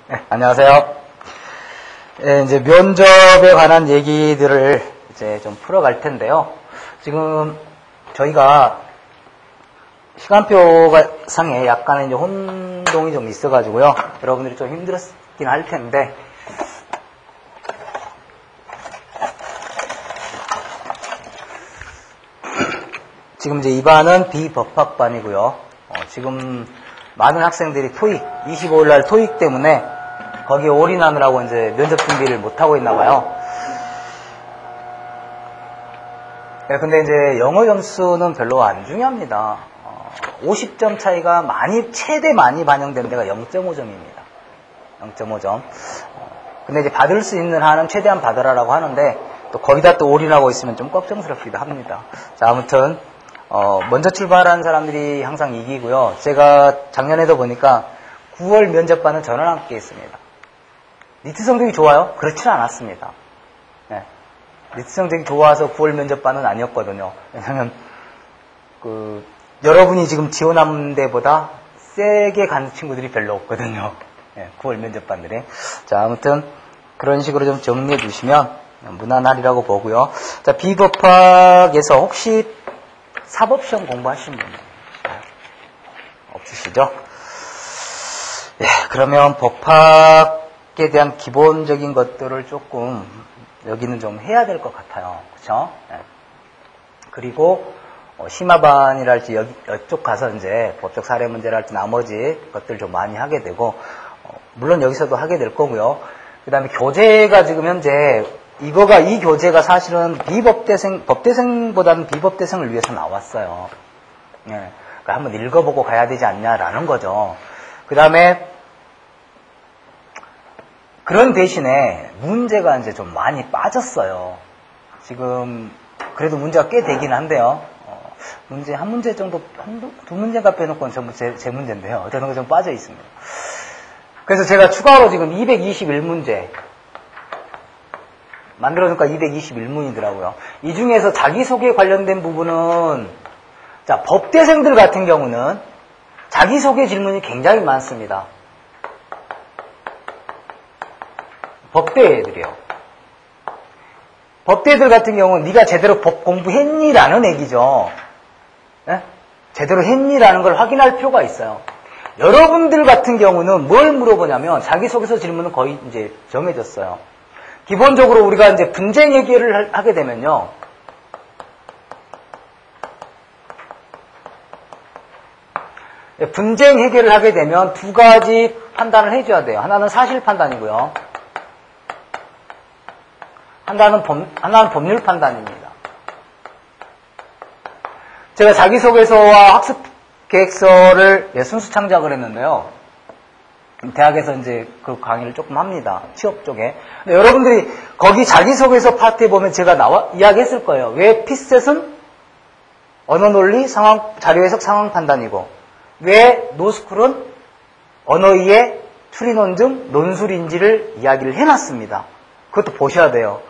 네, 안녕하세요. 네, 이제 면접에 관한 얘기들을 이제 좀 풀어갈 텐데요. 지금 저희가 시간표가 상에 약간의 이제 혼동이 좀 있어가지고요. 여러분들이 좀 힘들었긴 할 텐데, 지금 이제 2반은 비법학반이고요. 지금 많은 학생들이 토익, 25일날 토익 때문에 거기에 올인하느라고 이제 면접 준비를 못하고 있나 봐요. 네, 근데 이제 영어 점수는 별로 안 중요합니다. 50점 차이가 최대 많이 반영된 데가 0.5점입니다. 0.5점. 근데 이제 받을 수 있는 한은 최대한 받으라라고 하는데, 또 거기다 또 올인하고 있으면 좀 걱정스럽기도 합니다. 자, 아무튼, 먼저 출발한 사람들이 항상 이기고요. 제가 작년에도 보니까 9월 면접반은 저는 함께 했습니다. 니트 성적이 좋아요? 그렇지는 않았습니다. 네. 니트 성적이 좋아서 9월 면접반은 아니었거든요. 왜냐면, 여러분이 지금 지원한 데보다 세게 간 친구들이 별로 없거든요. 네, 9월 면접반들이. 자, 아무튼, 그런 식으로 좀 정리해 주시면 무난하리라고 보고요. 자, 비법학에서 혹시 사법시험 공부하신 분 없으시죠? 예, 그러면 법학에 대한 기본적인 것들을 조금 여기는 좀 해야 될 것 같아요. 그렇죠? 예. 그리고 심화반이랄지 이쪽 가서 이제 법적 사례 문제랄지 나머지 것들 좀 많이 하게 되고, 물론 여기서도 하게 될 거고요. 그 다음에 교재가 지금 현재 이 교재가 사실은 법대생보다는 비법대생을 위해서 나왔어요. 예. 그러니까 한번 읽어보고 가야 되지 않냐라는 거죠. 그 다음에, 그런 대신에 문제가 이제 좀 많이 빠졌어요. 지금, 그래도 문제가 꽤 되긴 한데요. 문제, 한 문제 정도, 두 문제가 빼놓고는 전부 제 문제인데요. 저는 그 좀 빠져 있습니다. 그래서 제가 추가로 지금 221문제, 만들어놓으니까 221문이더라고요. 이 중에서 자기소개 관련된 부분은, 자, 법대생들 같은 경우는 자기소개 질문이 굉장히 많습니다. 법대 애들이요. 법대 애들 같은 경우는 네가 제대로 법 공부했니? 라는 얘기죠. 네? 제대로 했니? 라는 걸 확인할 필요가 있어요. 여러분들 같은 경우는 뭘 물어보냐면 자기소개서 질문은 거의 이제 정해졌어요. 기본적으로 우리가 이제 분쟁 해결을 하게 되면요. 분쟁 해결을 하게 되면 두 가지 판단을 해줘야 돼요. 하나는 사실 판단이고요. 하나는 법률 판단입니다. 제가 자기소개서와 학습 계획서를 순수 창작을 했는데요. 대학에서 이제 그 강의를 조금 합니다. 취업 쪽에. 근데 여러분들이 거기 자기소개서 파트에 보면 제가 이야기했을 거예요. 왜 피셋은 언어 논리, 자료 해석, 상황 판단이고, 왜 노스쿨은 언어이해, 추리 논증, 논술인지를 이야기를 해놨습니다. 그것도 보셔야 돼요.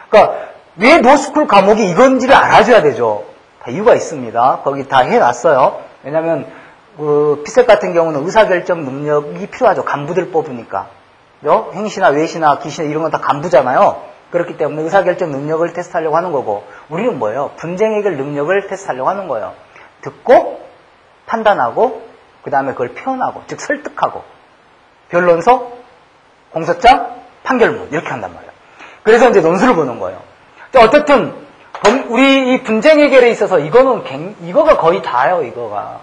그러니까 왜 노스쿨 과목이 이건지를 알아줘야 되죠. 다 이유가 있습니다. 거기 다 해놨어요. 왜냐하면 피셋 같은 경우는 의사결정 능력이 필요하죠. 간부들 뽑으니까. 행시나 외시나 기시나 이런 건 다 간부잖아요. 그렇기 때문에 의사결정 능력을 테스트하려고 하는 거고, 우리는 뭐예요? 분쟁 해결 능력을 테스트하려고 하는 거예요. 듣고 판단하고 그 다음에 그걸 표현하고, 즉 설득하고, 변론서, 공소장, 판결문 이렇게 한단 말이에요. 그래서 이제 논술을 보는 거예요. 어쨌든 우리 이 분쟁 해결에 있어서 이거가 거의 다예요. 이거가.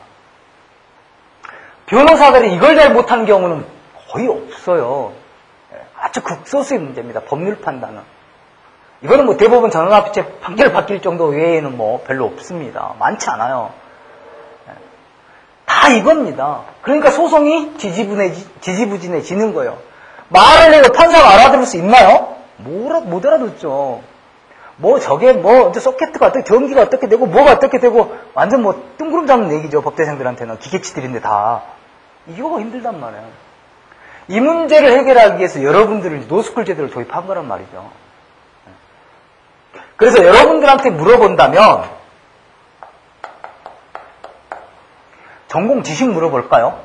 변호사들이 이걸 잘 못하는 경우는 거의 없어요. 아주 극소수의 문제입니다. 법률 판단은. 이거는 뭐 대법원 전원합의체 판결 바뀔 정도 외에는 뭐 별로 없습니다. 많지 않아요. 다 이겁니다. 그러니까 소송이 지지부진해지는 거예요. 말을 해도 판사가 알아들을 수 있나요? 못 알아듣죠. 이제 소켓트가 어떻게, 전기가 어떻게 되고, 뭐가 어떻게 되고, 완전 뜬구름 잡는 얘기죠. 법대생들한테는. 기계치들인데 다. 이거가 힘들단 말이에요. 이 문제를 해결하기 위해서 여러분들은 노스쿨 제도를 도입한 거란 말이죠. 그래서 여러분들한테 물어본다면, 전공 지식 물어볼까요?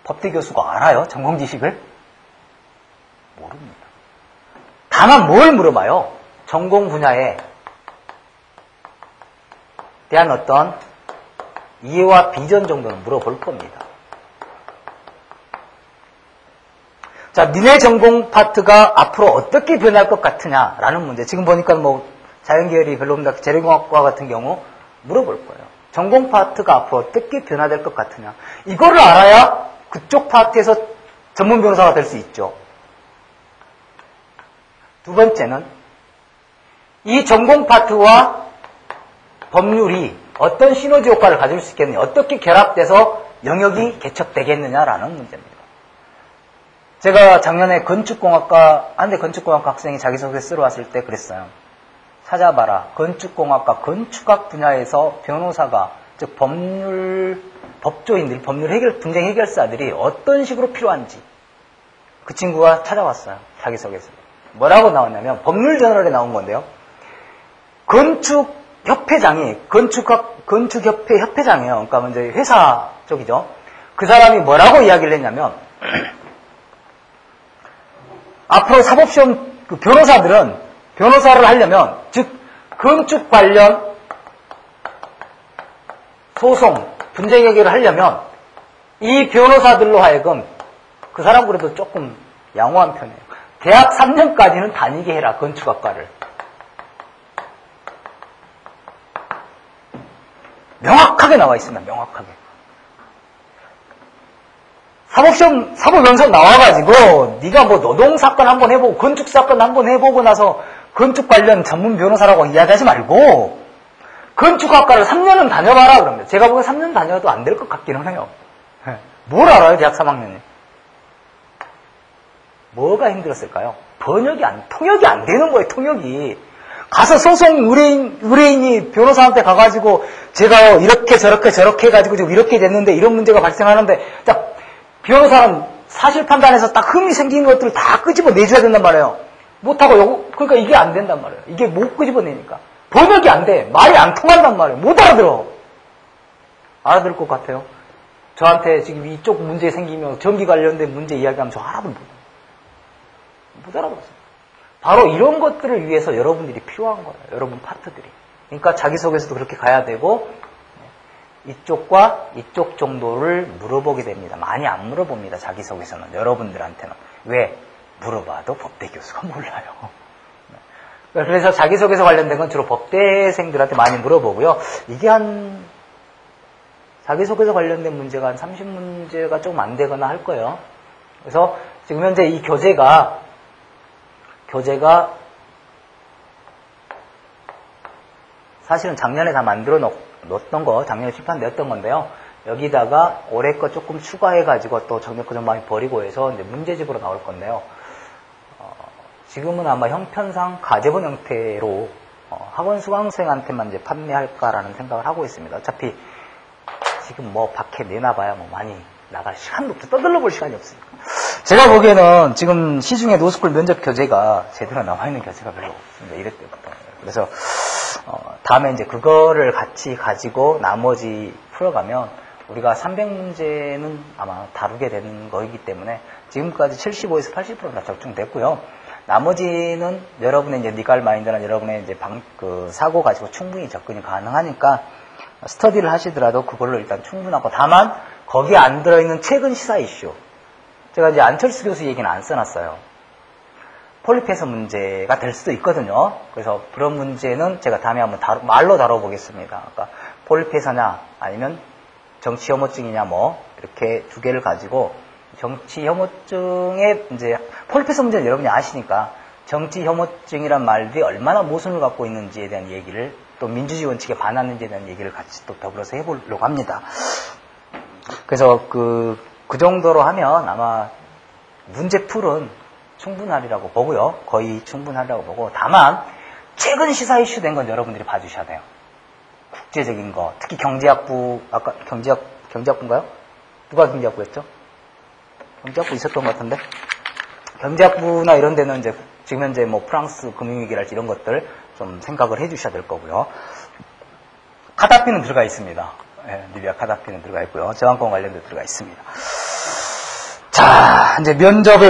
법대 교수가 알아요? 전공 지식을? 모릅니다. 다만 뭘 물어봐요? 전공 분야에 대한 어떤 이해와 비전 정도는 물어볼 겁니다. 자, 니네 전공 파트가 앞으로 어떻게 변할 것 같으냐라는 문제. 지금 보니까 뭐 자연계열이 별로 없는데 재료공학과 같은 경우 물어볼 거예요. 전공 파트가 앞으로 어떻게 변화될 것 같으냐. 이거를 알아야 그쪽 파트에서 전문 변호사가 될 수 있죠. 두 번째는 이 전공 파트와 법률이 어떤 시너지 효과를 가질 수 있겠느냐. 어떻게 결합돼서 영역이 개척되겠느냐라는 문제입니다. 제가 작년에 한대 건축공학과 학생이 자기소개 쓰러 왔을 때 그랬어요. 찾아봐라. 건축공학과 건축학 분야에서 변호사가, 즉 법조인들, 분쟁 해결사들이 어떤 식으로 필요한지 그 친구가 찾아왔어요. 자기소개서. 뭐라고 나왔냐면 법률저널에 나온 건데요. 건축협회장이 건축협회 협회장이에요. 그러니까 이제 회사 쪽이죠. 그 사람이 뭐라고 이야기를 했냐면 앞으로 사법시험 변호사들은 변호사를 하려면, 즉 건축 관련 소송, 분쟁 해결을 하려면 이 변호사들로 하여금, 그 사람 그래도 조금 양호한 편이에요. 대학 3년까지는 다니게 해라, 건축학과를. 명확하게 나와 있습니다. 명확하게. 사법연수원 나와가지고 네가 뭐 노동사건 한번 해보고 건축사건 한번 해보고 나서 건축 관련 전문 변호사라고 이야기하지 말고 건축학과를 3년은 다녀봐라 그럽니다. 제가 보기엔 3년 다녀도 안 될 것 같기는 해요. 뭘 알아요, 대학 3학년이? 뭐가 힘들었을까요? 통역이 안 되는 거예요, 통역이. 가서 소송 의뢰인이 변호사한테 가가지고 제가 이렇게 저렇게 해가지고 지금 이렇게 됐는데 이런 문제가 발생하는데 딱 변호사는 사실 판단해서 딱 흠이 생긴 것들을 다 끄집어 내줘야 된단 말이에요. 못하고 그러니까 이게 안 된단 말이에요. 이게 못 끄집어내니까. 번역이 안 돼. 말이 안 통한단 말이에요. 못 알아들어. 알아들 것 같아요. 저한테 지금 이쪽 문제 생기면 전기 관련된 문제 이야기하면 저 하나도 못 알아들었어요. 바로 이런 것들을 위해서 여러분들이 필요한 거예요. 여러분 파트들이. 그러니까 자기소개서도 그렇게 가야 되고 이쪽과 이쪽 정도를 물어보게 됩니다. 많이 안 물어봅니다. 자기소개서는. 여러분들한테는. 왜? 물어봐도 법대 교수가 몰라요. 그래서 자기소개서 관련된 건 주로 법대생들한테 많이 물어보고요. 이게 자기소개서 관련된 문제가 한 30문제가 조금 안 되거나 할 거예요. 그래서 지금 현재 이 교재가 사실은 작년에 다 만들어 놓았던 거, 작년에 출판되었던 건데요. 여기다가 올해 거 조금 추가해가지고 또 작년 거 좀 많이 버리고 해서 이제 문제집으로 나올 건데요. 지금은 아마 형편상 가제본 형태로 학원 수강생한테만 이제 판매할까라는 생각을 하고 있습니다. 어차피 지금 뭐 밖에 내놔봐야 뭐 많이 나갈 시간도 없고 떠들러 볼 시간이 없으니까. 제가 보기에는 지금 시중에 노스쿨 면접 교재가 제대로 나와 있는 교재가 별로 없습니다. 이럴 때부터. 그래서 다음에 이제 그거를 같이 가지고 나머지 풀어가면 우리가 300문제는 아마 다루게 되는 거이기 때문에 지금까지 75에서 80%다 적중됐고요. 나머지는 여러분의 이제 리갈 마인드나 여러분의 이제 사고 가지고 충분히 접근이 가능하니까 스터디를 하시더라도 그걸로 일단 충분하고, 다만 거기에 안 들어있는 최근 시사 이슈, 제가 이제 안철수 교수 얘기는 안 써놨어요. 폴리페서 문제가 될 수도 있거든요. 그래서 그런 문제는 제가 다음에 한번 말로 다뤄보겠습니다. 그러니까 폴리페서냐 아니면 정치 혐오증이냐 뭐 이렇게 두 개를 가지고, 정치 혐오증의 이제 폴리페서 문제는 여러분이 아시니까 정치 혐오증이란 말들이 얼마나 모순을 갖고 있는지에 대한 얘기를, 또 민주주의 원칙에 반하는지에 대한 얘기를 같이 또 더불어서 해보려고 합니다. 그래서 그 정도로 하면 아마 문제풀은 충분하리라고 보고요. 거의 충분하리라고 보고, 다만 최근 시사 이슈 된 건 여러분들이 봐주셔야 돼요. 국제적인 거, 특히 경제학부, 아까 경제학부인가요? 누가 경제학부였죠? 경제학부 있었던 것 같은데? 경제학부나 이런 데는 이제 지금 현재 뭐 프랑스 금융위기랄지 이런 것들 좀 생각을 해 주셔야 될 거고요. 카다피는 들어가 있습니다. 네, 리비아 카다피는 들어가 있고요. 저항권 관련도 들어가 있습니다. 자, 이제 면접에